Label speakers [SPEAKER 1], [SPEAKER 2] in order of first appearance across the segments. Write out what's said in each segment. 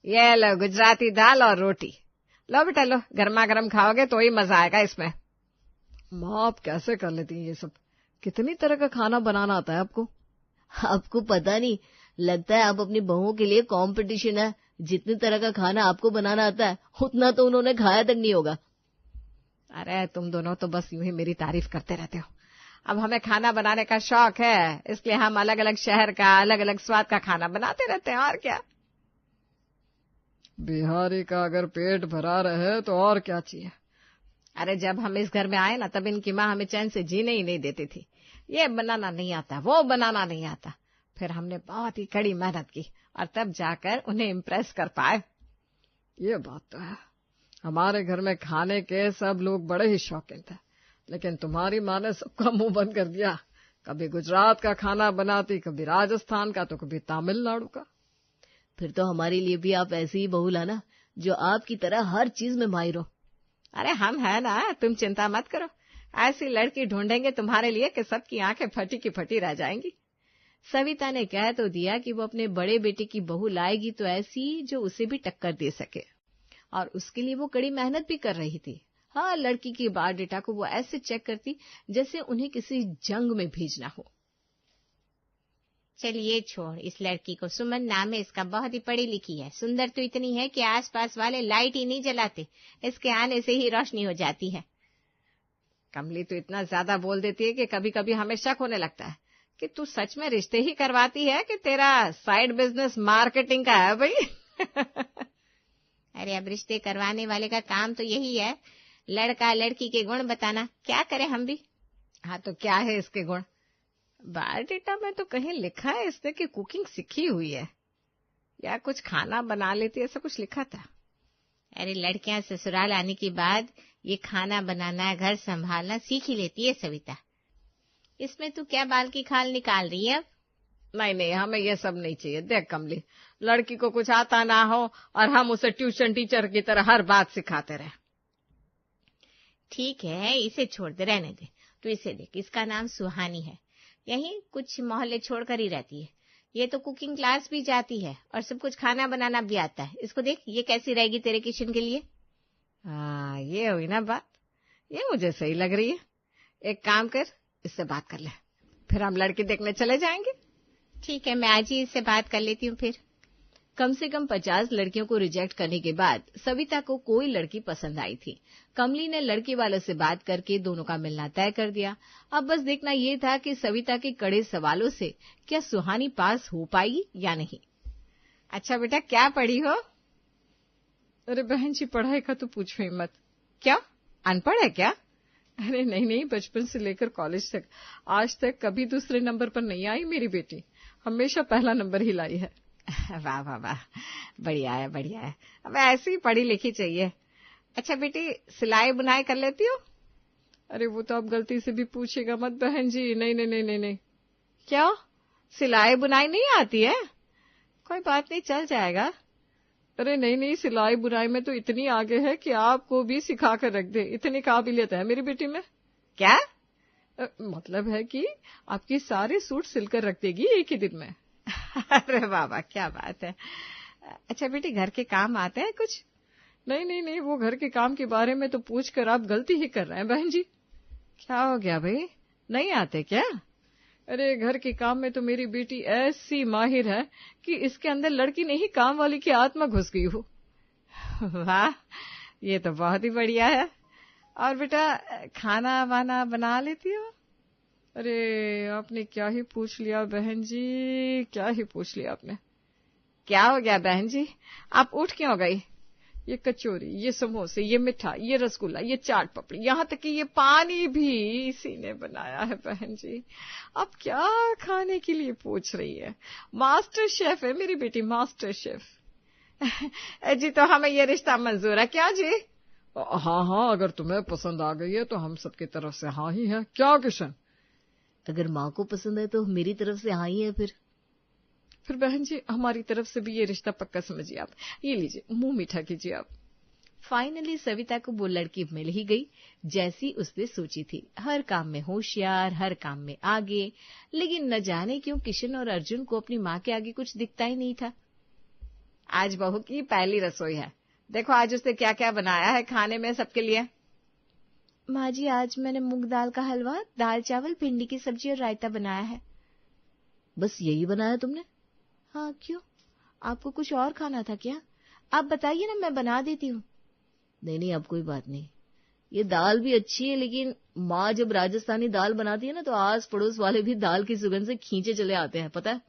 [SPEAKER 1] ये लो गुजराती दाल और रोटी। लो बेटा लो, गर्मा गर्म खाओगे तो ही मजा आएगा इसमें।
[SPEAKER 2] माँ आप कैसे कर लेती हैं ये सब? कितनी तरह का खाना बनाना आता है आपको?
[SPEAKER 3] आपको पता नहीं, लगता है आप अपनी बहुओं के लिए कंपटीशन है। जितनी तरह का खाना आपको बनाना आता है उतना तो उन्होंने खाया तक नहीं होगा।
[SPEAKER 1] अरे तुम दोनों तो बस यूं ही मेरी तारीफ करते रहते हो। अब हमें खाना बनाने का शौक है, इसलिए हम अलग अलग शहर का अलग अलग स्वाद का खाना बनाते रहते हैं, और क्या।
[SPEAKER 2] बिहारी का अगर पेट भरा रहे तो और क्या चाहिए।
[SPEAKER 1] अरे जब हम इस घर में आए ना, तब इनकी माँ हमें चैन से जीने ही नहीं देती थी। ये बनाना नहीं आता, वो बनाना नहीं आता। फिर हमने बहुत ही कड़ी मेहनत की और तब जाकर उन्हें इम्प्रेस कर पाए।
[SPEAKER 2] ये बात तो है, हमारे घर में खाने के सब लोग बड़े ही शौकीन थे, लेकिन तुम्हारी माँ ने सबका मुंह बंद कर दिया। कभी गुजरात का खाना बनाती, कभी राजस्थान का, तो कभी तमिलनाडु का।
[SPEAKER 3] फिर तो हमारे लिए भी आप ऐसी ही बहू लाना जो आपकी तरह हर चीज में माहिर हो।
[SPEAKER 1] अरे हम है ना, तुम चिंता मत करो। ऐसी लड़की ढूंढेंगे तुम्हारे लिए कि सबकी आंखें फटी की फटी रह जाएंगी।
[SPEAKER 3] सविता ने कह तो दिया कि वो अपने बड़े बेटे की बहू लाएगी तो ऐसी जो उसे भी टक्कर दे सके, और उसके लिए वो कड़ी मेहनत भी कर रही थी। हाँ, लड़की की बायोडेटा को वो ऐसे चेक करती जैसे उन्हें किसी जंग में भेजना हो।
[SPEAKER 4] चलिए छोड़ इस लड़की को, सुमन नाम है इसका, बहुत ही पढ़ी लिखी है, सुंदर तो इतनी है कि आसपास वाले लाइट ही नहीं जलाते, इसके आने से ही रोशनी हो जाती है।
[SPEAKER 1] कमली तो इतना ज्यादा बोल देती है कि कभी कभी हमें शक होने लगता है कि तू सच में रिश्ते ही करवाती है कि तेरा साइड बिजनेस मार्केटिंग का है भाई।
[SPEAKER 4] अरे अब रिश्ते करवाने वाले का काम तो यही है, लड़का लड़की के गुण बताना। क्या करें हम भी।
[SPEAKER 1] हाँ तो क्या है इसके गुण? बायोडेटा में तो कहीं लिखा है इसने कि कुकिंग सीखी हुई है या कुछ खाना बना लेती है, ऐसा कुछ लिखा था।
[SPEAKER 4] अरे लड़कियां ससुराल आने के बाद ये खाना बनाना, घर संभालना सीख ही लेती है सविता। इसमें तू क्या बाल की खाल निकाल रही है अब?
[SPEAKER 1] नहीं नहीं, हमें ये सब नहीं चाहिए। देख कमली, लड़की को कुछ आता ना हो और हम उसे ट्यूशन टीचर की तरह हर बात सिखाते रहे।
[SPEAKER 4] ठीक है, इसे छोड़ दे, रहने दे। तू इसे देख, इसका नाम सुहानी है, यहीं कुछ मोहल्ले छोड़कर ही रहती है। ये तो कुकिंग क्लास भी जाती है और सब कुछ खाना बनाना भी आता है। इसको देख, ये कैसी रहेगी तेरे किचन के लिए।
[SPEAKER 1] हाँ ये हुई ना बात, ये मुझे सही लग रही है। एक काम कर, इससे बात कर ले, फिर हम लड़की देखने चले जाएंगे।
[SPEAKER 4] ठीक है, मैं आज ही इससे बात कर लेती हूँ। फिर
[SPEAKER 3] कम से कम 50 लड़कियों को रिजेक्ट करने के बाद सविता को कोई लड़की पसंद आई थी। कमली ने लड़की वालों से बात करके दोनों का मिलना तय कर दिया। अब बस देखना ये था कि सविता के कड़े सवालों से क्या सुहानी पास हो पाएगी या नहीं।
[SPEAKER 1] अच्छा बेटा, क्या पढ़ी हो?
[SPEAKER 2] अरे बहन जी, पढ़ाई का तो पूछो ही मत।
[SPEAKER 1] क्यों, अनपढ़ है क्या?
[SPEAKER 2] अरे नहीं नहीं, बचपन से लेकर कॉलेज तक आज तक कभी दूसरे नंबर पर नहीं आई मेरी बेटी, हमेशा पहला नंबर ही लाई है।
[SPEAKER 1] वाह वाह वाह, बढ़िया है बढ़िया है, हमें ऐसी ही पढ़ी लिखी चाहिए। अच्छा बेटी, सिलाई बुनाई कर लेती हो?
[SPEAKER 2] अरे वो तो आप गलती से भी पूछेगा मत बहन जी। नहीं नहीं नहीं नहीं नहीं।
[SPEAKER 1] क्यों, सिलाई बुनाई नहीं आती है? कोई बात नहीं, चल जाएगा।
[SPEAKER 2] अरे नहीं नहीं, सिलाई बुनाई में तो इतनी आगे है कि आपको भी सिखा कर रख दे, इतनी काबिलियत है मेरी बेटी में।
[SPEAKER 1] क्या
[SPEAKER 2] मतलब है कि आपकी सारे सूट सिलकर रख देगी एक ही दिन में।
[SPEAKER 1] अरे बाबा, क्या बात है। अच्छा बेटी, घर के काम आते हैं कुछ?
[SPEAKER 2] नहीं नहीं नहीं, वो घर के काम के बारे में तो पूछकर आप गलती ही कर रहे हैं बहन जी।
[SPEAKER 1] क्या हो गया भाई, नहीं आते क्या?
[SPEAKER 2] अरे घर के काम में तो मेरी बेटी ऐसी माहिर है कि इसके अंदर लड़की नहीं काम वाली की आत्मा घुस गई हो।
[SPEAKER 1] वाह, ये तो बहुत ही बढ़िया है। और बेटा, खाना वाना बना लेती हो?
[SPEAKER 2] अरे आपने क्या ही पूछ लिया बहन जी, क्या ही पूछ लिया आपने।
[SPEAKER 1] क्या हो गया बहन जी, आप उठ क्यों गई?
[SPEAKER 2] ये कचौरी, ये समोसे, ये मिठाई, ये रसगुल्ला, ये चाट पपड़ी, यहाँ तक कि ये पानी भी इसी ने बनाया है बहन जी। अब क्या खाने के लिए पूछ रही है? मास्टर शेफ है मेरी बेटी, मास्टर शेफ।
[SPEAKER 1] जी तो हमें ये रिश्ता मंजूर है क्या जी?
[SPEAKER 2] हाँ हाँ, अगर तुम्हें पसंद आ गई है तो हम सबकी तरफ से हाँ ही है। क्या किशन?
[SPEAKER 3] अगर माँ को पसंद है तो मेरी तरफ से हाँ ही है।
[SPEAKER 2] फिर बहन जी, हमारी तरफ से भी ये रिश्ता पक्का समझिए आप। ये लीजिए, मुंह मीठा कीजिए आप।
[SPEAKER 3] फाइनली सविता को वो लड़की मिल ही गई जैसी उसने सोची थी। हर काम में होशियार, हर काम में आगे। लेकिन न जाने क्यों किशन और अर्जुन को अपनी माँ के आगे कुछ दिखता ही नहीं था।
[SPEAKER 1] आज बहू की पहली रसोई है। देखो आज उसने क्या क्या बनाया है खाने में सबके लिए।
[SPEAKER 3] माँ जी, आज मैंने मूंग दाल का हलवा, दाल चावल, भिंडी की सब्जी और रायता बनाया है।
[SPEAKER 2] बस यही बनाया तुमने?
[SPEAKER 3] हाँ, क्यों? आपको कुछ और खाना था क्या? आप बताइए ना, मैं बना देती हूँ।
[SPEAKER 2] नहीं, अब कोई बात नहीं। ये दाल भी अच्छी है, लेकिन माँ जब राजस्थानी दाल बनाती है ना, तो आस पड़ोस वाले भी दाल की सुगंध से खींचे चले आते हैं, पता है?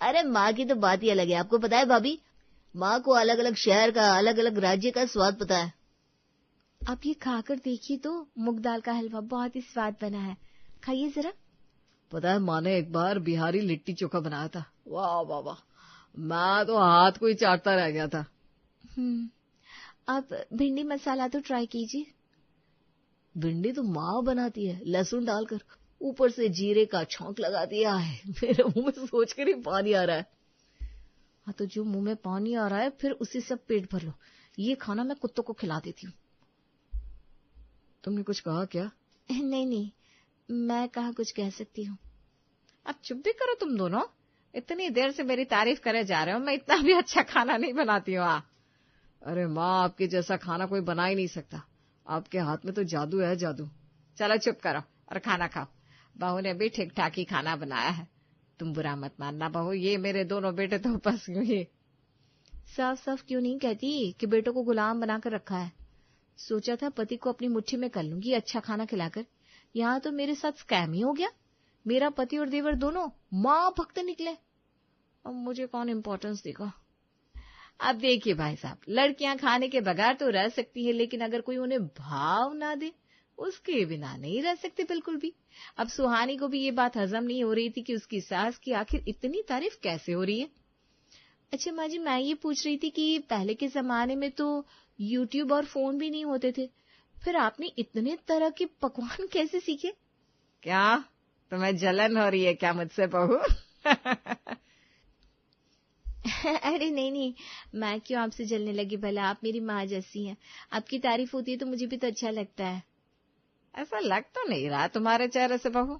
[SPEAKER 2] अरे माँ की तो बात ही अलग है। आपको पता है भाभी, माँ को अलग अलग शहर का, अलग अलग राज्य का स्वाद पता है।
[SPEAKER 3] आप ये खाकर देखिए तो, मूंग दाल का हलवा बहुत ही स्वाद बना है, खाइए जरा।
[SPEAKER 2] पता है, माँ ने एक बार बिहारी लिट्टी चोखा बनाया था। वाह वाह वाह, मैं तो हाथ को ही चाटता रह गया था।
[SPEAKER 3] आप भिंडी मसाला तो ट्राई कीजिए।
[SPEAKER 2] भिंडी तो माँ बनाती है, लहसुन डालकर, ऊपर से जीरे का छौंक लगा दिया है। मेरे मुंह में सोचकर ही पानी आ रहा है।
[SPEAKER 3] हाँ, तो जो मुंह में पानी आ रहा है फिर उसी से पेट भर लो। ये खाना मैं कुत्तों को खिला देती हूँ।
[SPEAKER 2] तुमने कुछ कहा क्या?
[SPEAKER 3] नहीं, मैं कहाँ कुछ कह सकती हूँ।
[SPEAKER 1] अब चुप भी करो तुम दोनों, इतनी देर से मेरी तारीफ करे जा रहे हो। मैं इतना भी अच्छा खाना नहीं बनाती हूँ।
[SPEAKER 2] अरे माँ, आपके जैसा खाना कोई बना ही नहीं सकता। आपके हाथ में तो जादू है, जादू।
[SPEAKER 1] चलो चुप करो और खाना खाओ। बहू ने भी ठीक ठाक ही खाना बनाया है, तुम बुरा मत मानना बहू। ये मेरे दोनों बेटे तो बस यूं ही।
[SPEAKER 3] साफ साफ क्यों नहीं कहती कि बेटों को गुलाम बनाकर रखा है। सोचा था पति को अपनी मुट्ठी में कर लूंगी अच्छा खाना खिलाकर। यहाँ तो मेरे साथ स्कैम ही हो गया। मेरा पति और देवर दोनों माँ भक्त निकले। अब मुझे कौन इम्पोर्टेंस देगा।
[SPEAKER 1] अब देखिए भाई साहब, लड़कियां खाने के बगैर तो रह सकती है, लेकिन अगर कोई उन्हें भाव ना दे, उसके बिना नहीं रह सकते बिल्कुल भी। अब सुहानी को भी ये बात हजम नहीं हो रही थी कि उसकी सास की आखिर इतनी तारीफ कैसे हो रही है।
[SPEAKER 3] अच्छा माँ जी, मैं ये पूछ रही थी कि पहले के जमाने में तो यूट्यूब और फोन भी नहीं होते थे, फिर आपने इतने तरह के पकवान कैसे सीखे?
[SPEAKER 1] क्या तुम्हें जलन हो रही है क्या मुझसे बहू?
[SPEAKER 3] अरे नहीं, मैं क्यों आपसे जलने लगी, भला आप मेरी माँ जैसी हैं। आपकी तारीफ होती है तो मुझे भी तो अच्छा लगता है।
[SPEAKER 1] ऐसा लग तो नहीं रहा तुम्हारे चेहरे से बहू।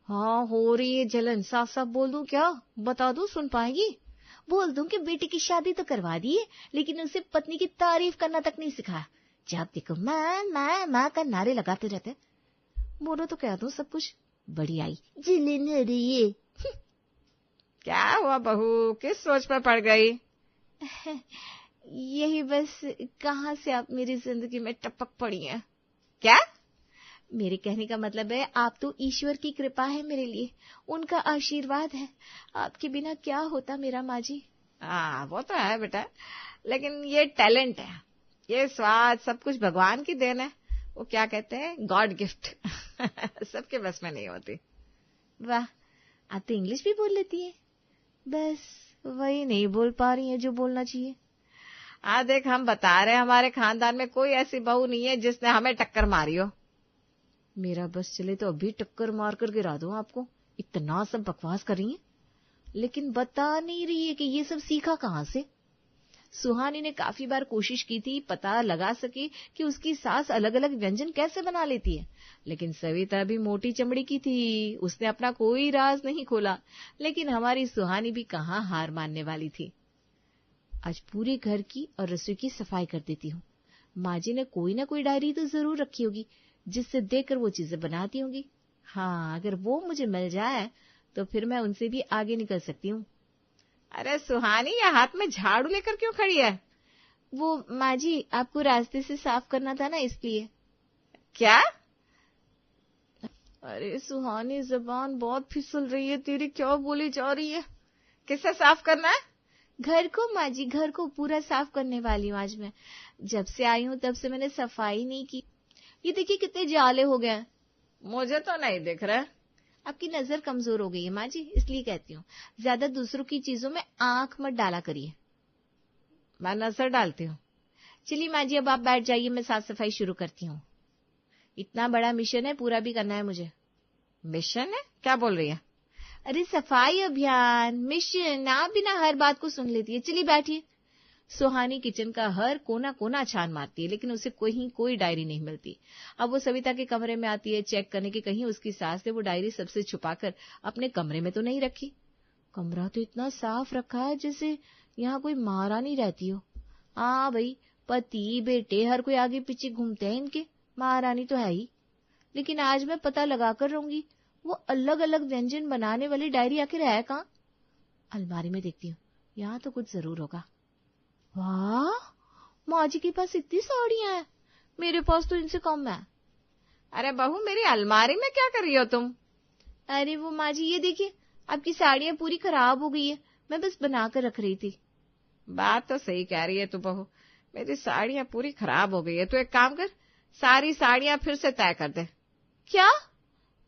[SPEAKER 3] हाँ, हो रही है जलन। साफ साफ बोल दूं क्या? बता दूं, सुन पाएगी? बोल दूं कि बेटी की शादी तो करवा दी है, लेकिन उसे पत्नी की तारीफ करना तक नहीं सिखाया। जब देखो माँ का नारे लगाते रहते। बोलो तो कह दूं सब कुछ। बड़ी आई जलन हो रही है।
[SPEAKER 1] क्या हुआ बहू, किस सोच में पड़ गई?
[SPEAKER 3] यही बस, कहाँ से आप मेरी जिंदगी में टपक पड़ी हैं।
[SPEAKER 1] क्या?
[SPEAKER 3] मेरे कहने का मतलब है, आप तो ईश्वर की कृपा है मेरे लिए, उनका आशीर्वाद है। आपके बिना क्या होता मेरा माँ जी।
[SPEAKER 1] हाँ, वो तो है बेटा, लेकिन ये टैलेंट है, ये स्वाद, सब कुछ भगवान की देन है। वो क्या कहते हैं, गॉड गिफ्ट। सबके बस में नहीं होती।
[SPEAKER 3] वाह, आप तो इंग्लिश भी बोल लेती है। बस वही नहीं बोल पा रही है जो बोलना चाहिए।
[SPEAKER 1] देख, हम बता रहे हैं, हमारे खानदान में कोई ऐसी बहू नहीं है जिसने हमें टक्कर मारी हो।
[SPEAKER 3] मेरा बस चले तो अभी टक्कर मार कर गिरा दूं आपको। इतना सब बकवास कर रही है, लेकिन बता नहीं रही है कि ये सब सीखा कहाँ से। सुहानी ने काफी बार कोशिश की थी पता लगा सके कि उसकी सास अलग अलग व्यंजन कैसे बना लेती है, लेकिन सविता भी मोटी चमड़ी की थी, उसने अपना कोई राज नहीं खोला। लेकिन हमारी सुहानी भी कहाँ हार मानने वाली थी। आज पूरे घर की और रसोई की सफाई कर देती हूँ। माँ जी ने कोई ना कोई डायरी तो जरूर रखी होगी जिससे देखकर वो चीजें बनाती होंगी। हाँ, अगर वो मुझे मिल जाए तो फिर मैं उनसे भी आगे निकल सकती हूँ।
[SPEAKER 1] अरे सुहानी, ये हाथ में झाड़ू लेकर क्यों खड़ी है?
[SPEAKER 3] वो माँ जी, आपको रास्ते से साफ करना था ना, इसलिए।
[SPEAKER 1] क्या?
[SPEAKER 3] अरे सुहानी, जबान बहुत फिसल रही है तेरी, क्या बोली जा रही है?
[SPEAKER 1] किससे साफ करना है?
[SPEAKER 3] घर को माँ जी, घर को पूरा साफ करने वाली हूँ आज मैं। जब से आई हूँ तब से मैंने सफाई नहीं की। ये देखिए कितने जाले हो गए।
[SPEAKER 1] मुझे तो नहीं दिख रहा।
[SPEAKER 3] आपकी नजर कमजोर हो गई है माँ जी, इसलिए कहती हूँ, ज्यादा दूसरों की चीजों में आंख मत डाला करिए।
[SPEAKER 1] मैं नजर डालती हूँ।
[SPEAKER 3] चलिए माँ जी, अब आप बैठ जाइए, मैं साफ सफाई शुरू करती हूँ। इतना बड़ा मिशन है, पूरा भी करना है मुझे।
[SPEAKER 1] मिशन है? क्या बोल रही है?
[SPEAKER 3] अरे सफाई अभियान, मिशन, आप भी ना हर बात को सुन लेती है। चलिए बैठिए। सुहानी किचन का हर कोना कोना छान मारती है, लेकिन उसे कोई डायरी नहीं मिलती। अब वो सविता के कमरे में आती है चेक करने की कहीं उसकी सास ने वो डायरी सबसे छुपाकर अपने कमरे में तो नहीं रखी। कमरा तो इतना साफ रखा है जैसे यहाँ कोई महारानी रहती हो। हाँ भाई, पति बेटे हर कोई आगे पीछे घूमते हैं इनके, महारानी तो है ही। लेकिन आज मैं पता लगा कर रहूंगी वो अलग अलग व्यंजन बनाने वाली डायरी आखिर है कहाँ। अलमारी में देखती हूँ, यहाँ तो कुछ जरूर होगा। वाह, माँ जी के पास इतनी साड़ियां हैं, मेरे पास तो इनसे कम है।
[SPEAKER 1] अरे बहू, मेरी अलमारी में क्या कर रही हो तुम?
[SPEAKER 3] अरे वो माँ जी, ये देखिए आपकी साड़ियां पूरी खराब हो गई है, मैं बस बना कर रख रही थी।
[SPEAKER 1] बात तो सही कह रही है तू बहू, मेरी साड़ियां पूरी खराब हो गई है। तू एक काम कर, सारी साड़ियां फिर से तय कर दे।
[SPEAKER 3] क्या?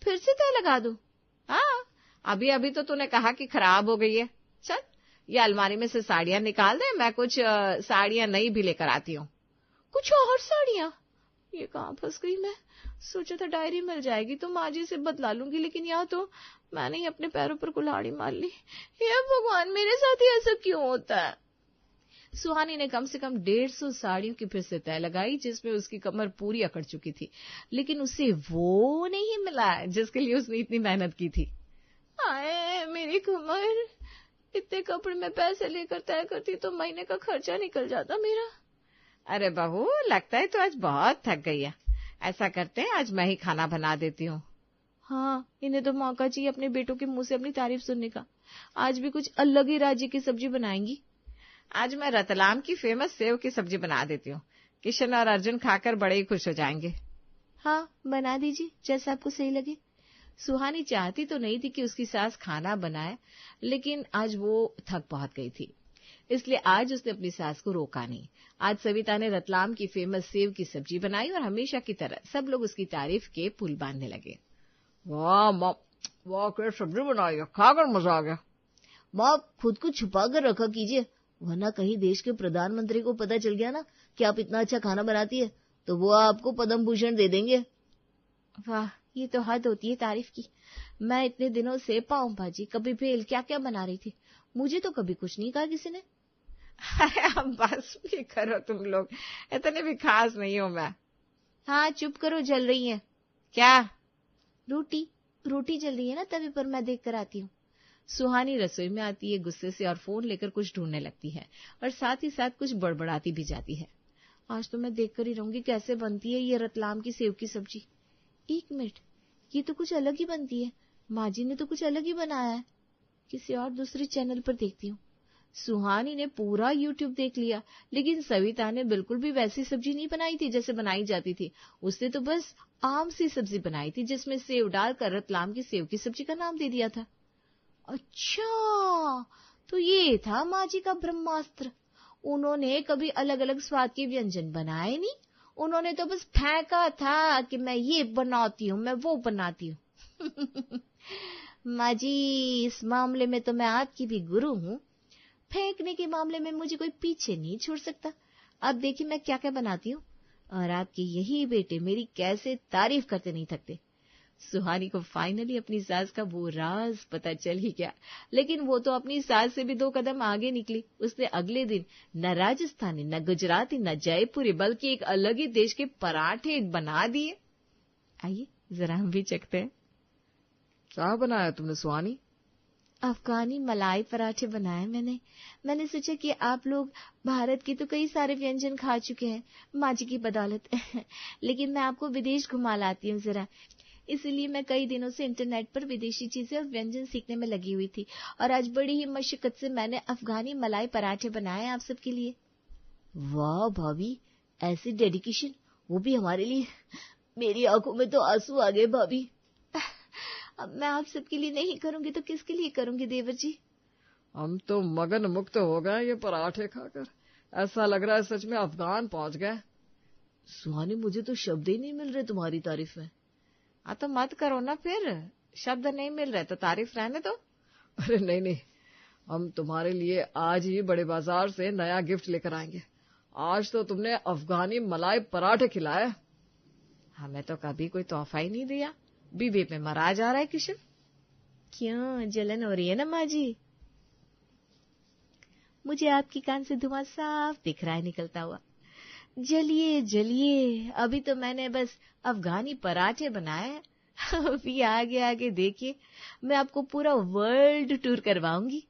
[SPEAKER 3] फिर से तय लगा दूं?
[SPEAKER 1] हाँ, अभी अभी तो तूने कहा कि खराब हो गई है। चल, ये अलमारी में से साड़ियां निकाल दे, मैं कुछ साड़ियां नई भी लेकर आती हूँ।
[SPEAKER 3] कुछ और साड़ियां? ये कहाँ फंस गई मैं। सोचा था डायरी मिल जाएगी तो माँ जी से बदला लूंगी, लेकिन यहाँ तो मैंने ही अपने पैरों पर कुल्हाड़ी मार ली। हे भगवान, मेरे साथ ही ऐसा क्यों होता है। सुहानी ने कम से कम 150 साड़ियों की फिर से तय लगाई, जिसमें उसकी कमर पूरी अकड़ चुकी थी, लेकिन उसे वो नहीं मिला जिसके लिए उसने इतनी मेहनत की थी। आए मेरी कमर, इतने कपड़े में पैसे लेकर तय करती तो महीने का खर्चा निकल जाता मेरा।
[SPEAKER 1] अरे बहू, लगता है तो आज बहुत थक गई है। ऐसा करते हैं, आज मैं ही खाना बना देती हूँ।
[SPEAKER 3] हाँ, इन्हें तो मौका चाहिए अपने बेटों के मुंह से अपनी तारीफ सुनने का। आज भी कुछ अलग ही राज्य की सब्जी बनाएंगी।
[SPEAKER 1] आज मैं रतलाम की फेमस सेव की सब्जी बना देती हूँ। किशन और अर्जुन खाकर बड़े ही खुश हो जाएंगे।
[SPEAKER 3] हाँ, बना दीजिए, जैसा आपको सही लगे। सुहानी चाहती तो नहीं थी कि उसकी सास खाना बनाए, लेकिन आज वो थक बहुत गई थी, इसलिए आज उसने अपनी सास को रोका नहीं। आज सविता ने रतलाम की फेमस सेव की सब्जी बनाई और हमेशा की तरह सब लोग उसकी तारीफ के पुल बांधने लगे।
[SPEAKER 1] वाह माँ, वाह क्या सब्जी बनाई है, खाकर मजा आ गया।
[SPEAKER 3] माँ, खुद को छुपा कर रखा कीजिए, वरना कहीं देश के प्रधानमंत्री को पता चल गया ना कि आप इतना अच्छा खाना बनाती है तो वो आपको पद्म भूषण दे देंगे। वाह, ये तो हद होती है तारीफ की। मैं इतने दिनों से पाव भाजी, कभी भेल, क्या क्या बना रही थी, मुझे तो कभी कुछ नहीं कहा किसी ने।
[SPEAKER 1] अब बस भी करो तुम लोग, इतने भी खास नहीं हो मैं।
[SPEAKER 3] हाँ चुप करो, जल रही है।
[SPEAKER 1] क्या?
[SPEAKER 3] रोटी जल रही है ना तवे पर, मैं देख कर आती हूँ। सुहानी रसोई में आती है गुस्से से और फोन लेकर कुछ ढूंढने लगती है और साथ ही साथ कुछ बड़बड़ाती भी जाती है। आज तो मैं देख कर ही रहूंगी कैसे बनती है ये रतलाम की सेव की सब्जी। 1 मिनट, ये तो कुछ अलग ही बनती है, माँ जी ने तो कुछ अलग ही बनाया है। किसी और दूसरे चैनल पर देखती हूँ। सुहानी ने पूरा यूट्यूब देख लिया, लेकिन सविता ने बिल्कुल भी वैसी सब्जी नहीं बनाई थी जैसे बनाई जाती थी। उसने तो बस आम सी सब्जी बनाई थी, जिसमें सेव डालकर रतलाम की सेव की सब्जी का नाम दे दिया था। अच्छा, तो ये था माँ जी का ब्रह्मास्त्र। उन्होंने कभी अलग अलग स्वाद के व्यंजन बनाए नहीं, उन्होंने तो बस फेंका था कि मैं ये बनाती हूँ, मैं वो बनाती हूँ। माँ जी, इस मामले में तो मैं आपकी भी गुरु हूँ। फेंकने के मामले में मुझे कोई पीछे नहीं छोड़ सकता। अब देखिए मैं क्या क्या बनाती हूँ, और आपके यही बेटे मेरी कैसे तारीफ करते नहीं थकते। सुहानी को फाइनली अपनी सास का वो राज पता चल ही गया, लेकिन वो तो अपनी सास से भी 2 कदम आगे निकली। उसने अगले दिन न राजस्थानी, न गुजराती, न जयपुरी, बल्कि एक अलग ही देश के पराठे बना दिए। आइए जरा हम भी चखते हैं।
[SPEAKER 1] क्या बनाया तुमने सुहानी?
[SPEAKER 3] अफगानी मलाई पराठे बनाए मैंने सोचा कि आप लोग भारत के तो कई सारे व्यंजन खा चुके हैं माँ जी की बदौलत, लेकिन मैं आपको विदेश घुमा लाती हूँ जरा। इसलिए मैं कई दिनों से इंटरनेट पर विदेशी चीजें और व्यंजन सीखने में लगी हुई थी, और आज बड़ी ही मशक्कत से मैंने अफगानी मलाई पराठे बनाए आप सबके लिए। वाह भाभी, ऐसी डेडिकेशन, वो भी हमारे लिए। मेरी आंखों में तो आंसू आ गए भाभी। अब मैं आप सबके लिए नहीं करूंगी तो किसके लिए करूंगी देवर जी?
[SPEAKER 1] हम तो मगन मुक्त हो गए ये पराठे खाकर, ऐसा लग रहा है सच में अफगान पहुंच गए।
[SPEAKER 3] सुहानी, मुझे तो शब्द ही नहीं मिल रहे तुम्हारी तारीफ में।
[SPEAKER 1] हाँ तो मत करो ना फिर, शब्द नहीं मिल रहे तो तारीफ रहने दो। अरे नहीं, हम तुम्हारे लिए आज ही बड़े बाजार से नया गिफ्ट लेकर आएंगे। आज तो तुमने अफगानी मलाई पराठे खिलाए, हमें तो कभी कोई तोहफा ही नहीं दिया। बीबी पे मरा जा रहा है किशन।
[SPEAKER 3] क्यों, जलन हो रही है ना माँ जी? मुझे आपकी कान से धुआं साफ दिख रहा है निकलता हुआ। जलिए, अभी तो मैंने बस अफगानी पराठे बनाए, अभी आगे देखिए मैं आपको पूरा वर्ल्ड टूर करवाऊंगी।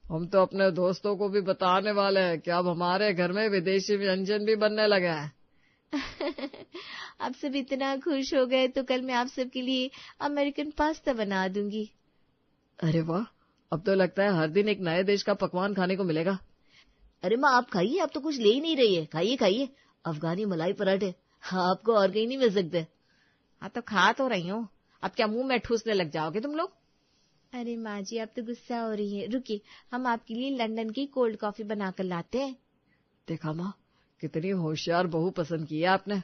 [SPEAKER 2] हम तो अपने दोस्तों को भी बताने वाले हैं कि अब हमारे घर में विदेशी व्यंजन भी बनने लगे हैं।
[SPEAKER 4] आप सब इतना खुश हो गए तो कल मैं आप सबके लिए अमेरिकन पास्ता बना दूंगी।
[SPEAKER 2] अरे वाह, अब तो लगता है हर दिन एक नए देश का पकवान खाने को मिलेगा।
[SPEAKER 3] अरे माँ, आप खाइए, आप तो कुछ ले ही नहीं रही है। खाइए खाइए, अफगानी मलाई पराठे। हाँ, आपको और कहीं नहीं मिल सकते।
[SPEAKER 1] हाँ तो खा तो रही हूँ, अब क्या मुंह में ठूसने लग जाओगे तुम लोग?
[SPEAKER 4] अरे माँ जी, आप तो गुस्सा हो रही है। रुकिए, हम आपके लिए लंदन की कोल्ड कॉफी बनाकर लाते हैं।
[SPEAKER 2] देखा माँ, कितनी होशियार बहू पसंद की है आपने।